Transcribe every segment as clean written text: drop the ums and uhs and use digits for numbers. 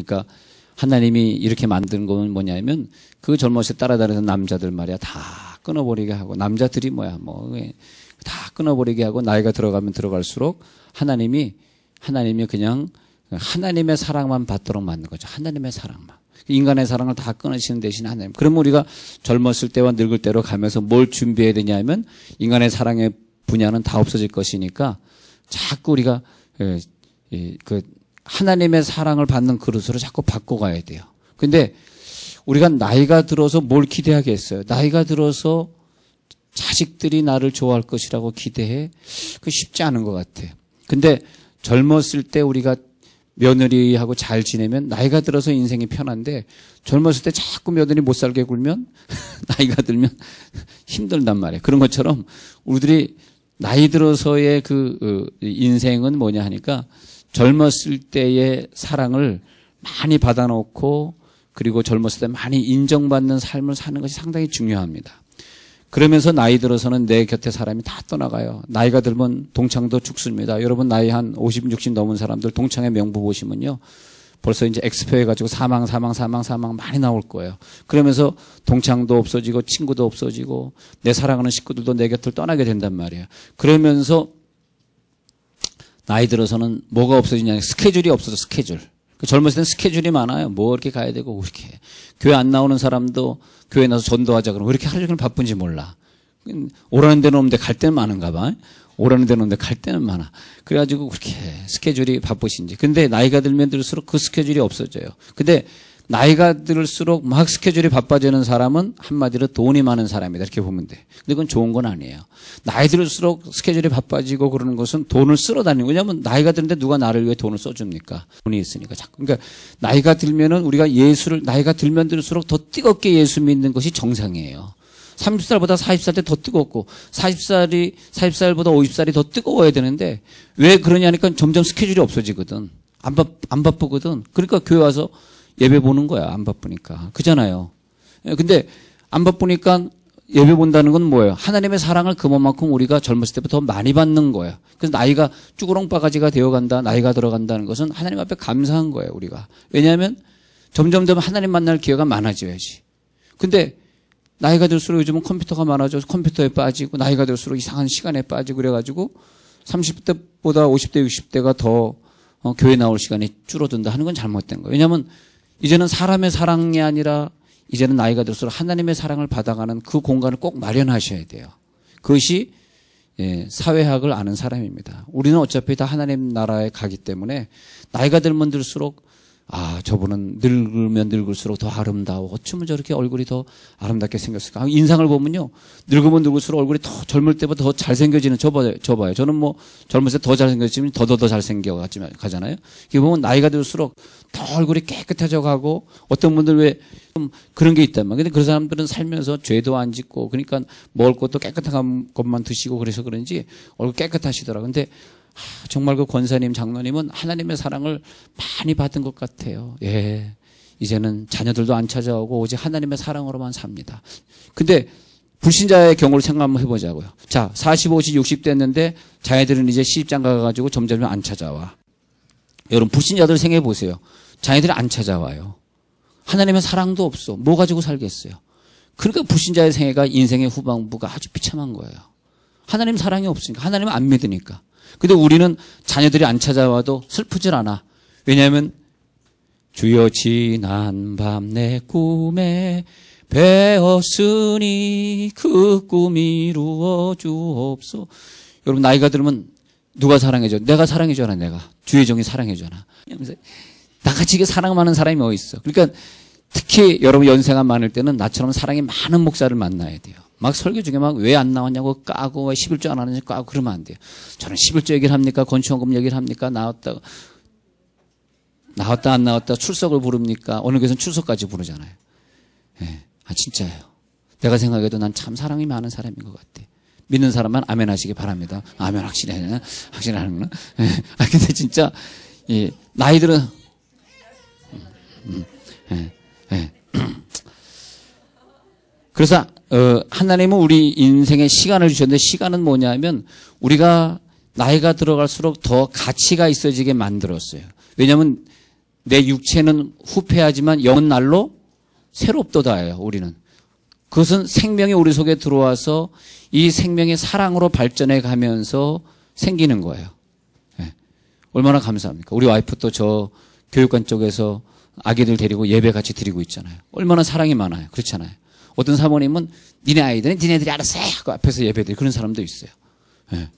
그러니까 하나님이 이렇게 만든 건 뭐냐면 그 젊었을 때 따라다니는 남자들 말이야 다 끊어버리게 하고 남자들이 뭐야 뭐 다 끊어버리게 하고 나이가 들어가면 들어갈수록 하나님이 그냥 하나님의 사랑만 받도록 만든 거죠. 하나님의 사랑만. 인간의 사랑을 다 끊으시는 대신 하나님. 그러면 우리가 젊었을 때와 늙을 때로 가면서 뭘 준비해야 되냐면 인간의 사랑의 분야는 다 없어질 것이니까 자꾸 우리가 그 하나님의 사랑을 받는 그릇으로 자꾸 바꿔가야 돼요. 근데 우리가 나이가 들어서 뭘 기대하겠어요? 나이가 들어서 자식들이 나를 좋아할 것이라고 기대해? 그 쉽지 않은 것 같아요. 근데 젊었을 때 우리가 며느리하고 잘 지내면 나이가 들어서 인생이 편한데 젊었을 때 자꾸 며느리 못 살게 굴면 나이가 들면 힘들단 말이에요. 그런 것처럼 우리들이 나이 들어서의 그 인생은 뭐냐 하니까 젊었을 때의 사랑을 많이 받아놓고 그리고 젊었을 때 많이 인정받는 삶을 사는 것이 상당히 중요합니다. 그러면서 나이 들어서는 내 곁에 사람이 다 떠나가요. 나이가 들면 동창도 죽습니다. 여러분 나이 한 50, 60 넘은 사람들 동창의 명부 보시면요. 벌써 이제 엑스표해가지고 사망 많이 나올 거예요. 그러면서 동창도 없어지고 친구도 없어지고 내 사랑하는 식구들도 내 곁을 떠나게 된단 말이에요. 그러면서 나이 들어서는 뭐가 없어지냐 스케줄이 없어져 스케줄. 젊었을 때는 스케줄이 많아요. 뭐 이렇게 가야 되고 이렇게 교회 안 나오는 사람도 교회 나서 전도하자 그러면 왜 이렇게 하루 종일 바쁜지 몰라. 오라는 데는 없는데 갈 때는 많은가 봐. 오라는 데는 없는데 갈 때는 많아. 그래가지고 그렇게 스케줄이 바쁘신지. 근데 나이가 들면 들수록 그 스케줄이 없어져요. 근데 나이가 들수록 막 스케줄이 바빠지는 사람은 한마디로 돈이 많은 사람이다. 이렇게 보면 돼. 근데 그건 좋은 건 아니에요. 나이 들수록 스케줄이 바빠지고 그러는 것은 돈을 쓸어 다니는 거예요. 왜냐하면 나이가 드는데 누가 나를 위해 돈을 써줍니까? 돈이 있으니까 자꾸. 그러니까 나이가 들면은 우리가 나이가 들면 들수록 더 뜨겁게 예수 믿는 것이 정상이에요. 30살보다 40살 때 더 뜨겁고 40살보다 50살이 더 뜨거워야 되는데 왜 그러냐니까 점점 스케줄이 없어지거든. 안 바쁘거든. 그러니까 교회 와서 예배 보는 거야. 안 바쁘니까. 그잖아요. 근데 안 바쁘니까 예배 본다는 건 뭐예요? 하나님의 사랑을 그만큼 우리가 젊었을 때부터 더 많이 받는 거예요. 그래서 나이가 쭈구렁 바가지가 되어간다. 나이가 들어간다는 것은 하나님 앞에 감사한 거예요. 우리가. 왜냐하면 점점 더 하나님 만날 기회가 많아져야지. 근데 나이가 들수록 요즘은 컴퓨터가 많아져서 컴퓨터에 빠지고 나이가 들수록 이상한 시간에 빠지고 그래가지고 30대보다 50대 60대가 더 교회 나올 시간이 줄어든다 하는 건 잘못된 거예요. 왜냐하면 이제는 사람의 사랑이 아니라 이제는 나이가 들수록 하나님의 사랑을 받아가는 그 공간을 꼭 마련하셔야 돼요. 그것이 사회학을 아는 사람입니다. 우리는 어차피 다 하나님 나라에 가기 때문에 나이가 들면 들수록 저분은 늙으면 늙을수록 더 아름다워. 어쩌면 저렇게 얼굴이 더 아름답게 생겼을까? 인상을 보면요. 늙으면 늙을수록 얼굴이 더 젊을 때보다 더 잘생겨지는 저 봐요. 저는 뭐 젊을 때 더 잘생겨지면 더 잘생겨 가잖아요. 이게 보면 나이가 들수록 더 얼굴이 깨끗해져 가고 어떤 분들 왜 좀 그런 게 있단 말이에요. 근데 그 사람들은 살면서 죄도 안 짓고 그러니까 먹을 것도 깨끗한 것만 드시고 그래서 그런지 얼굴 깨끗하시더라고요. 근데 정말 그 권사님, 장로님은 하나님의 사랑을 많이 받은 것 같아요. 예. 이제는 자녀들도 안 찾아오고 오직 하나님의 사랑으로만 삽니다. 근데 불신자의 경우를 생각 한번 해보자고요. 자, 40, 50, 60 됐는데 자녀들은 이제 시집장가 가가지고 점점 안 찾아와. 여러분, 불신자들 생각해 보세요. 자녀들이 안 찾아와요. 하나님의 사랑도 없어. 뭐 가지고 살겠어요? 그러니까 불신자의 생애가 인생의 후반부가 아주 비참한 거예요. 하나님 사랑이 없으니까. 하나님은 안 믿으니까. 근데 우리는 자녀들이 안 찾아와도 슬프질 않아. 왜냐하면 주여 지난 밤 내 꿈에 배었으니 그 꿈 이루어 주옵소. 여러분 나이가 들면 누가 사랑해줘? 내가 사랑해줘라. 내가 주의 종이 사랑해줘라. 나같이 사랑 많은 사람이 어디 있어? 그러니까 특히 여러분 연세가 많을 때는 나처럼 사랑이 많은 목사를 만나야 돼요. 막 설교 중에 막 왜 안 나왔냐고 까고 왜 11조 안 하는지 까고 그러면 안 돼요. 저는 11조 얘기를 합니까? 건축원금 얘기를 합니까? 나왔다 안 나왔다 출석을 부릅니까? 어느 교회는 출석까지 부르잖아요. 예. 진짜예요. 내가 생각해도 난 참 사랑이 많은 사람인 것 같아. 믿는 사람만 아멘 하시기 바랍니다. 아멘 확실히 하는구나. 예. 근데 진짜 나이 들은 그래서 하나님은 우리 인생에 시간을 주셨는데 시간은 뭐냐면 우리가 나이가 들어갈수록 더 가치가 있어지게 만들었어요. 왜냐하면 내 육체는 후패하지만 영은 날로 새롭도다예요. 우리는. 그것은 생명이 우리 속에 들어와서 이 생명이 사랑으로 발전해 가면서 생기는 거예요. 네. 얼마나 감사합니까? 우리 와이프 또 저 교육관 쪽에서 아기들 데리고 예배 같이 드리고 있잖아요. 얼마나 사랑이 많아요. 그렇잖아요. 어떤 사모님은 니네 아이들은 니네들이 알아서 해 하고 앞에서 예배 드리고 그런 사람도 있어요. 네.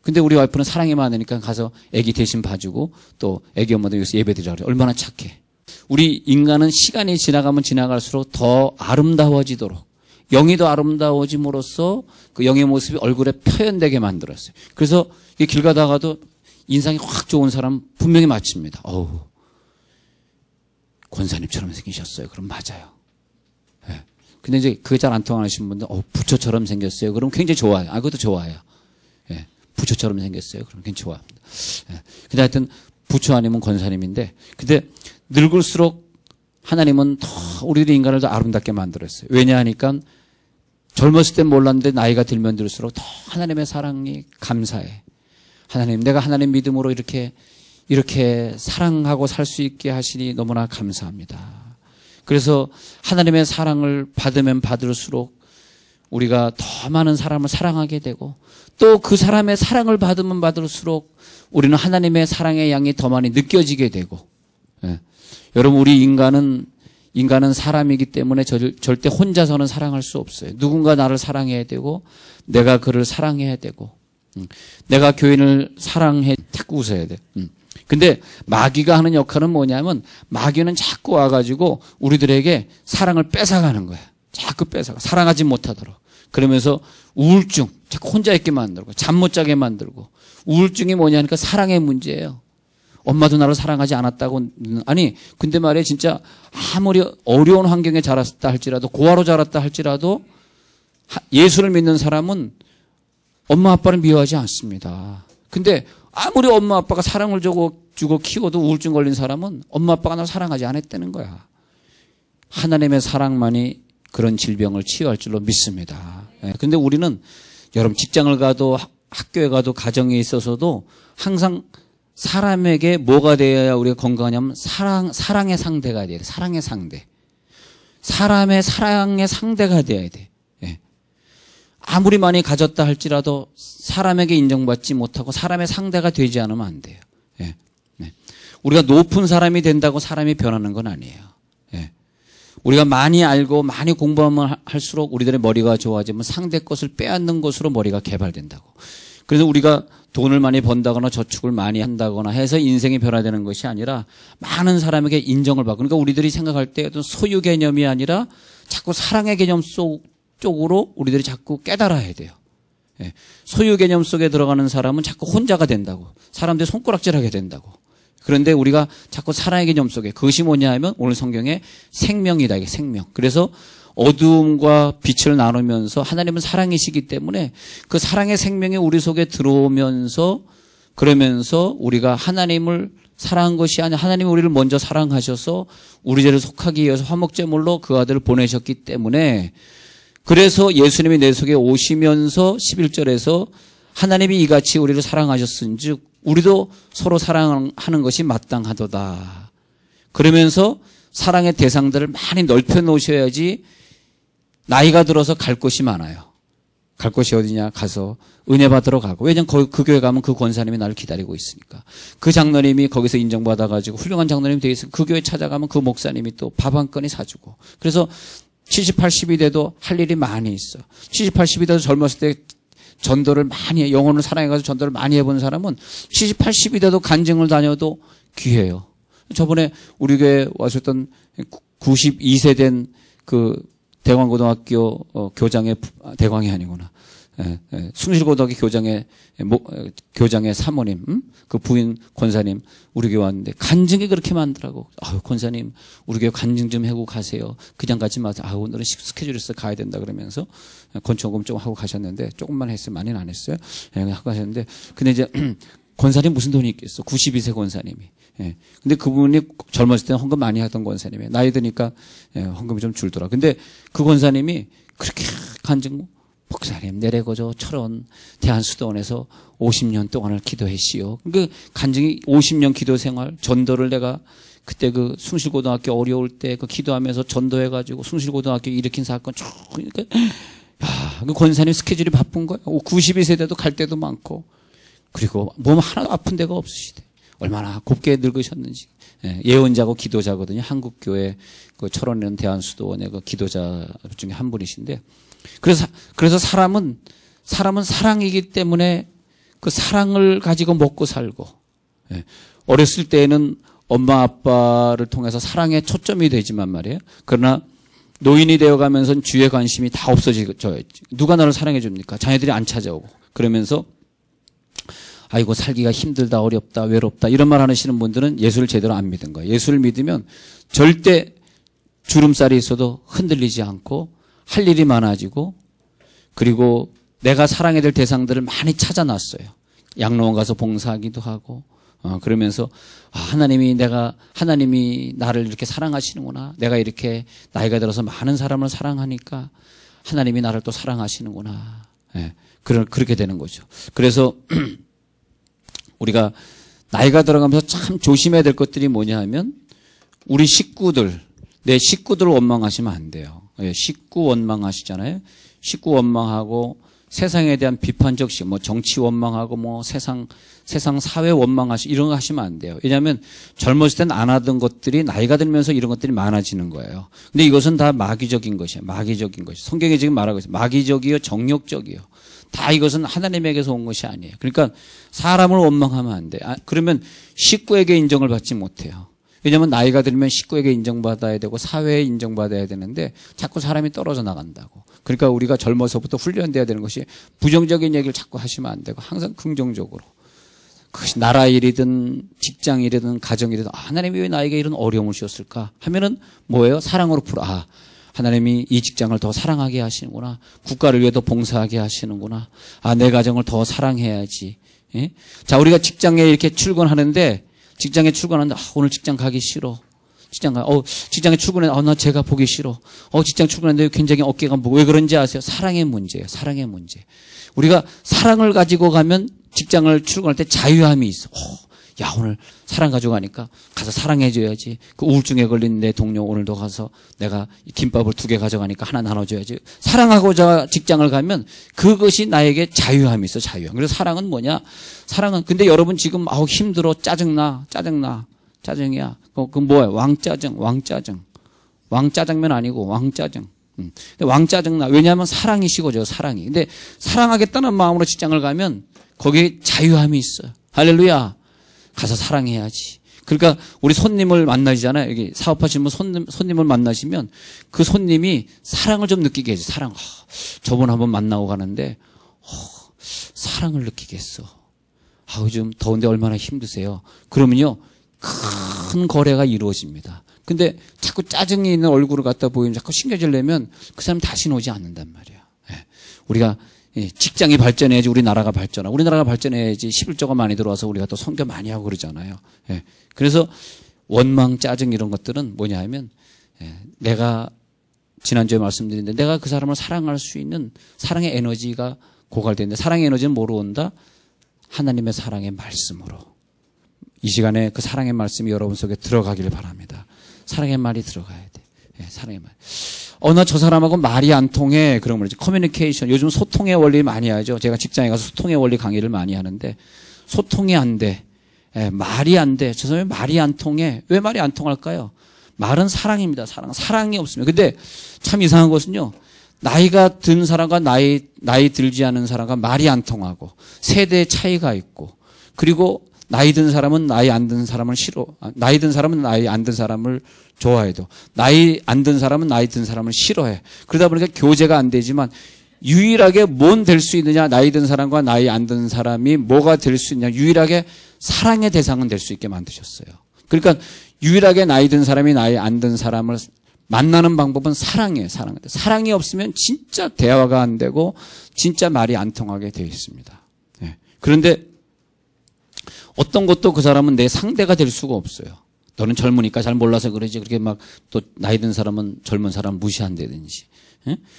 근데 우리 와이프는 사랑이 많으니까 가서 아기 대신 봐주고 또 아기 엄마도 여기서 예배 드리라고 그래요. 얼마나 착해. 우리 인간은 시간이 지나가면 지나갈수록 더 아름다워지도록 영이 더 아름다워짐으로써 그 영의 모습이 얼굴에 표현되게 만들었어요. 그래서 길 가다가도 인상이 확 좋은 사람 분명히 맞춥니다. 어우, 권사님처럼 생기셨어요. 그럼 맞아요. 네. 근데 이제 그게 잘 안 통하시는 분들, 부처처럼 생겼어요. 그럼 굉장히 좋아요. 그것도 좋아요. 네. 부처처럼 생겼어요. 그럼 굉장히 좋아합니다. 네. 근데 하여튼 부처 아니면 권사님인데, 근데 늙을수록 하나님은 더 우리들 인간을 더 아름답게 만들었어요. 왜냐 하니까 젊었을 땐 몰랐는데 나이가 들면 들수록 더 하나님의 사랑이 감사해. 하나님, 내가 하나님 믿음으로 이렇게 사랑하고 살 수 있게 하시니 너무나 감사합니다. 그래서 하나님의 사랑을 받으면 받을수록 우리가 더 많은 사람을 사랑하게 되고 또 그 사람의 사랑을 받으면 받을수록 우리는 하나님의 사랑의 양이 더 많이 느껴지게 되고 예. 여러분 우리 인간은 사람이기 때문에 절대 혼자서는 사랑할 수 없어요. 누군가 나를 사랑해야 되고 내가 그를 사랑해야 되고 내가 교인을 사랑해 자꾸 웃어야 돼. 근데 마귀가 하는 역할은 뭐냐면 마귀는 자꾸 와가지고 우리들에게 사랑을 뺏어가는 거야. 자꾸 뺏어가. 사랑하지 못하도록. 그러면서 우울증, 자꾸 혼자 있게 만들고 잠 못 자게 만들고 우울증이 뭐냐니까 사랑의 문제예요. 엄마도 나를 사랑하지 않았다고. 아니 근데 말이야 진짜 아무리 어려운 환경에 자랐다 할지라도 고아로 자랐다 할지라도 예수를 믿는 사람은 엄마 아빠를 미워하지 않습니다. 근데 아무리 엄마 아빠가 사랑을 주고 키워도 우울증 걸린 사람은 엄마 아빠가 나를 사랑하지 않았다는 거야. 하나님의 사랑만이 그런 질병을 치유할 줄로 믿습니다. 근데 우리는 여러분 직장을 가도 학교에 가도 가정에 있어서도 항상 사람에게 뭐가 되어야 우리가 건강하냐면 사랑의 상대가 돼야 돼. 사랑의 상대. 사람의 사랑의 상대가 돼야 돼. 예. 아무리 많이 가졌다 할지라도 사람에게 인정받지 못하고 사람의 상대가 되지 않으면 안 돼요. 예. 네. 우리가 높은 사람이 된다고 사람이 변하는 건 아니에요. 예. 우리가 많이 알고 많이 공부하면 할수록 우리들의 머리가 좋아지면 상대 것을 빼앗는 것으로 머리가 개발된다고. 그래서 우리가 돈을 많이 번다거나 저축을 많이 한다거나 해서 인생이 변화되는 것이 아니라 많은 사람에게 인정을 받고 그러니까 우리들이 생각할 때 어떤 소유 개념이 아니라 자꾸 사랑의 개념 쪽으로 우리들이 자꾸 깨달아야 돼요. 예. 소유 개념 속에 들어가는 사람은 자꾸 혼자가 된다고. 사람들이 손가락질하게 된다고. 그런데 우리가 자꾸 사랑의 개념 속에 그것이 뭐냐 하면 오늘 성경에 생명이다. 이게 생명. 그래서 어두움과 빛을 나누면서 하나님은 사랑이시기 때문에 그 사랑의 생명이 우리 속에 들어오면서 그러면서 우리가 하나님을 사랑한 것이 아니라 하나님이 우리를 먼저 사랑하셔서 우리 죄를 속하기 위해서 화목제물로 그 아들을 보내셨기 때문에 그래서 예수님이 내 속에 오시면서 11절에서 하나님이 이같이 우리를 사랑하셨은즉 우리도 서로 사랑하는 것이 마땅하도다. 그러면서 사랑의 대상들을 많이 넓혀 놓으셔야지 나이가 들어서 갈 곳이 많아요. 갈 곳이 어디냐? 가서 은혜 받으러 가고. 왜냐면 그 교회 가면 그 권사님이 나를 기다리고 있으니까. 그 장로님이 거기서 인정받아가지고 훌륭한 장로님이 되어 있으면 그 교회 찾아가면 그 목사님이 또 밥 한 건이 사주고. 그래서 70, 80이 돼도 할 일이 많이 있어. 70, 80이 돼도 젊었을 때 전도를 많이 해. 영혼을 사랑해가지고 전도를 많이 해본 사람은 70, 80이 돼도 간증을 다녀도 귀해요. 저번에 우리 교회에 왔었던 92세 된 그 대광고등학교 교장의 대광이 아니구나. 숭실고등학교 교장의 사모님, 그 부인 권사님 우리 교회 왔는데 간증이 그렇게 많더라고. 권사님 우리 교회 간증 좀 하고 가세요. 그냥 가지 마세요. 오늘은 스케줄이 있어 가야 된다 그러면서 권총금 좀 하고 가셨는데 조금만 했어요. 많이는 안 했어요. 하고 가셨는데 근데 이제 권사님 무슨 돈이 있겠어. 92세 권사님이. 예. 근데 그분이 젊었을 때는 헌금 많이 하던 권사님이에요. 나이 드니까 헌금이 좀 줄더라. 근데 그 권사님이 그렇게 간증 목사님 내래고저 철원 대한수도원에서 50년 동안을 기도했시오. 그 간증이 50년 기도 생활 전도를 내가 그때 그 숭실고등학교 어려울 때 그 기도하면서 전도해가지고 숭실고등학교 일으킨 사건 쭉, 그러니까, 야, 그 권사님 스케줄이 바쁜 거야. 92세대도 갈 때도 많고, 그리고 몸 하나도 아픈 데가 없으시대. 얼마나 곱게 늙으셨는지. 예언자고 기도자거든요. 한국교회 그 철원이라는 대한수도원의 그 기도자 중에 한 분이신데, 그래서 사람은 사랑이기 때문에 그 사랑을 가지고 먹고 살고, 어렸을 때에는 엄마 아빠를 통해서 사랑에 초점이 되지만 말이에요. 그러나 노인이 되어가면서는 주의 관심이 다 없어지죠. 누가 나를 사랑해 줍니까? 자녀들이 안 찾아오고. 그러면서 아이고 살기가 힘들다, 어렵다, 외롭다 이런 말 하시는 분들은 예수를 제대로 안 믿은 거예요. 예수를 믿으면 절대 주름살이 있어도 흔들리지 않고 할 일이 많아지고, 그리고 내가 사랑해야 될 대상들을 많이 찾아놨어요. 양로원 가서 봉사하기도 하고, 그러면서 하나님이 나를 이렇게 사랑하시는구나. 내가 이렇게 나이가 들어서 많은 사람을 사랑하니까 하나님이 나를 또 사랑하시는구나. 그렇게 되는 거죠. 그래서 우리가 나이가 들어가면서 참 조심해야 될 것들이 뭐냐 하면, 우리 식구들, 내 식구들을 원망하시면 안 돼요. 식구 원망하시잖아요. 식구 원망하고 세상에 대한 비판적 시, 정치 원망하고 세상 사회 원망하시, 이런 거 하시면 안 돼요. 왜냐하면 젊었을 때는 안 하던 것들이 나이가 들면서 이런 것들이 많아지는 거예요. 근데 이것은 다 마귀적인 것이에요. 마귀적인 것이. 성경에 지금 말하고 있어요. 마귀적이요, 정욕적이요. 다 이것은 하나님에게서 온 것이 아니에요. 그러니까 사람을 원망하면 안 돼. 그러면 식구에게 인정을 받지 못해요. 왜냐하면 나이가 들면 식구에게 인정받아야 되고 사회에 인정받아야 되는데 자꾸 사람이 떨어져 나간다고. 그러니까 우리가 젊어서부터 훈련돼야 되는 것이 부정적인 얘기를 자꾸 하시면 안 되고 항상 긍정적으로. 그것이 나라 일이든 직장 일이든 가정 일이든, 하나님이 왜 나에게 이런 어려움을 주셨을까 하면은 뭐예요? 사랑으로 풀어. 하나님이 이 직장을 더 사랑하게 하시는구나. 국가를 위해 더 봉사하게 하시는구나. 내 가정을 더 사랑해야지. 예? 자, 우리가 직장에 이렇게 출근하는데, 오늘 직장 가기 싫어. 직장에 출근해, 나 제가 보기 싫어. 직장 출근했는데 굉장히 어깨가 왜 그런지 아세요? 사랑의 문제예요. 사랑의 문제. 우리가 사랑을 가지고 가면 직장을 출근할 때 자유함이 있어. 오늘 사랑 가지고 가니까 가서 사랑해줘야지. 그 우울증에 걸린 내 동료 오늘도 가서 내가 김밥을 2개 가져가니까 하나 나눠줘야지. 사랑하고자 직장을 가면 그것이 나에게 자유함이 있어, 자유함. 그래서 사랑은 뭐냐? 근데 여러분 지금 힘들어, 짜증이야. 그 뭐야? 왕짜증. 왕짜장면 아니고 왕짜증. 왕짜증나. 왜냐하면 사랑이 식어져요, 사랑이. 근데 사랑하겠다는 마음으로 직장을 가면 거기에 자유함이 있어요. 할렐루야. 가서 사랑해야지. 그러니까 우리 손님을 만나시잖아요. 여기 사업하시는 분 손님을 만나시면 그 손님이 사랑을 좀 느끼게 해줘. 사랑. 저번 한번 만나고 가는데 사랑을 느끼겠어. 요즘 더운데 얼마나 힘드세요. 그러면요 큰 거래가 이루어집니다. 근데 자꾸 짜증이 있는 얼굴을 갖다 보이면 자꾸 신경질 내면 그 사람 다시는 오지 않는단 말이에요. 우리가 직장이 발전해야지 우리나라가 발전하고, 우리나라가 발전해야지 11조가 많이 들어와서 우리가 또 선교 많이 하고 그러잖아요. 그래서 원망, 짜증 이런 것들은 뭐냐 하면, 내가 지난주에 말씀드렸는데 내가 그 사람을 사랑할 수 있는 사랑의 에너지가 고갈되는데, 사랑의 에너지는 뭐로 온다? 하나님의 사랑의 말씀으로. 이 시간에 그 사랑의 말씀이 여러분 속에 들어가기를 바랍니다. 사랑의 말이 들어가야 돼. 사랑의 말. 나 저 사람하고 말이 안 통해. 그런 거지. 커뮤니케이션. 요즘 소통의 원리 많이 하죠. 제가 직장에 가서 소통의 원리 강의를 많이 하는데, 소통이 안 돼. 말이 안 돼. 저 사람이 말이 안 통해. 왜 말이 안 통할까요? 말은 사랑입니다. 사랑이 없으면. 근데 참 이상한 것은요, 나이가 든 사람과 나이 들지 않은 사람과 말이 안 통하고, 세대 차이가 있고, 그리고 나이 든 사람은 나이 안 든 사람을 나이 든 사람은 나이 안 든 사람을 좋아해도, 나이 안 든 사람은 나이 든 사람을 싫어해. 그러다 보니까 교제가 안 되지만, 유일하게 뭔 될 수 있느냐? 나이 든 사람과 나이 안 든 사람이 뭐가 될 수 있느냐? 유일하게 사랑의 대상은 될 수 있게 만드셨어요. 그러니까 유일하게 나이 든 사람이 나이 안 든 사람을 만나는 방법은 사랑이에요. 사랑이 없으면 진짜 대화가 안 되고 진짜 말이 안 통하게 되어 있습니다. 그런데 어떤 것도 그 사람은 내 상대가 될 수가 없어요. 너는 젊으니까 잘 몰라서 그러지. 그렇게 막 또 나이 든 사람은 젊은 사람 무시한다든지,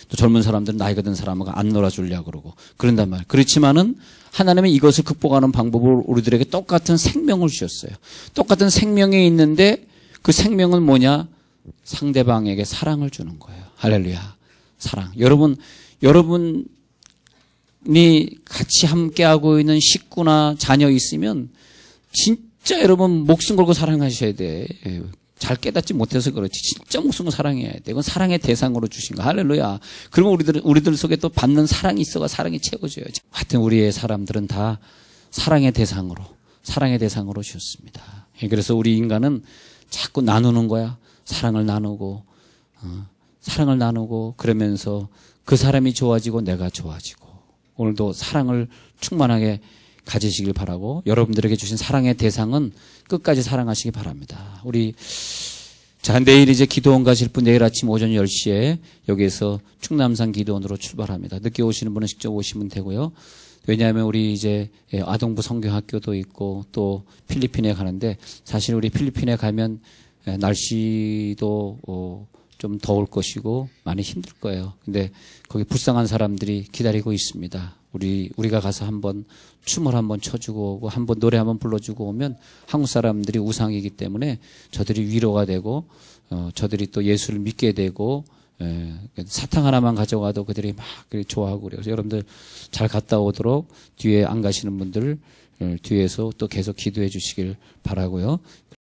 또 젊은 사람들은 나이가 든 사람하고 안 놀아주려고 그러고 그런단 말이에요. 그렇지만은 하나님은 이것을 극복하는 방법을 우리들에게 똑같은 생명을 주셨어요. 똑같은 생명이 있는데 그 생명은 뭐냐? 상대방에게 사랑을 주는 거예요. 할렐루야. 사랑. 여러분이 같이 함께하고 있는 식구나 자녀 있으면 진짜 여러분 목숨 걸고 사랑하셔야 돼. 잘 깨닫지 못해서 그렇지. 진짜 목숨 걸고 사랑해야 돼. 이건 사랑의 대상으로 주신 거. 할렐루야. 그러면 우리들 속에 또 받는 사랑이 있어가 사랑이 채워져야지. 하여튼 우리의 사람들은 다 사랑의 대상으로 주셨습니다. 그래서 우리 인간은 자꾸 나누는 거야. 사랑을 나누고 그러면서 그 사람이 좋아지고 내가 좋아지고 오늘도 사랑을 충만하게 가지시길 바라고 여러분들에게 주신 사랑의 대상은 끝까지 사랑하시기 바랍니다. 내일 이제 기도원 가실 분 내일 아침 오전 10시에 여기에서 충남산 기도원으로 출발합니다. 늦게 오시는 분은 직접 오시면 되고요. 왜냐하면 우리 이제 아동부 성경학교도 있고 또 필리핀에 가는데 사실 우리 필리핀에 가면 날씨도 좀 더울 것이고 많이 힘들 거예요. 근데 거기 불쌍한 사람들이 기다리고 있습니다. 우리가 가서 한번 춤을 한번 춰주고 오고 한번 노래 한번 불러주고 오면 한국 사람들이 우상이기 때문에 저들이 위로가 되고 저들이 또 예수를 믿게 되고 사탕 하나만 가져가도 그들이 막 좋아하고 그래요. 그래서 여러분들 잘 갔다 오도록 뒤에 안 가시는 분들 뒤에서 또 계속 기도해 주시길 바라고요.